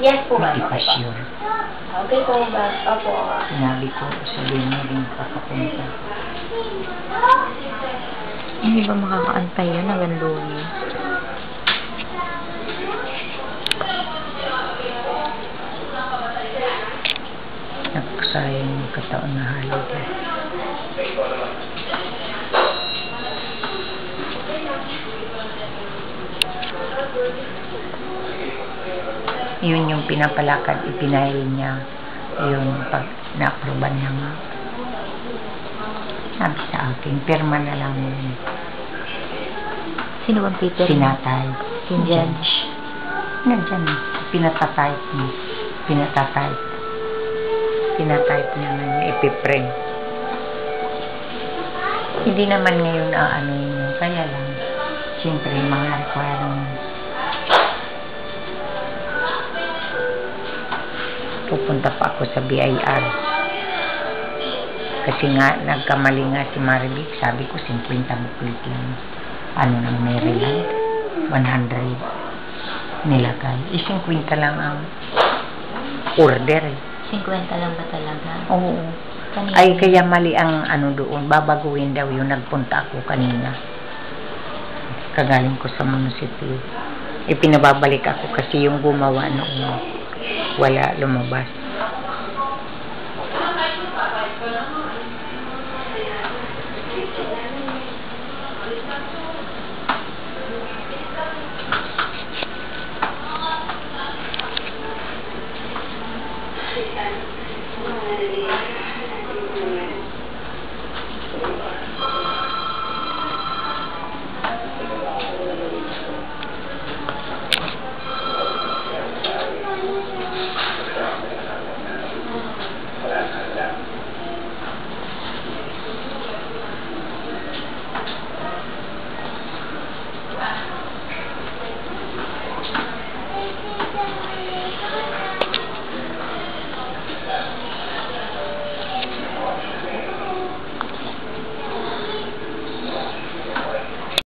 Yes po, ma'am. Hindi pa sure. Okay po, ma'am. Opo. Sinabi ko, sabihin mo rin papapunta. Hindi ba makakaantay yun hanggang Lunes? Nagsayang yung kataon na holiday. Yun yung pinapalakad, ipinahil niya. Yun, pag na-aproban niya nga. Sabi sa akin, pirma na lang yun. Sino bang Peter? Sinatay. Yung judge. Nandyan. Pinatatype niya. Pinatatype. Pinatype niya nga niya. Ipiprint. Hindi naman ngayon ano yun. Kaya lang. Siyempre, mga requirements. Pupunta pa ako sa BIR. Kasi nga, nagkamali nga si Maribik. Sabi ko, 50 buklit lang. Ano ng Maryland? 100 nilagay. 50 lang ang order eh. 50 lang ba talaga? Oo. Kanina. Ay, kaya mali ang ano doon. Babaguhin daw yun. Nagpunta ako kanina. Kagaling ko sa munisipyo. Ipinababalik ako kasi yung gumawa noon. Wala lumabas.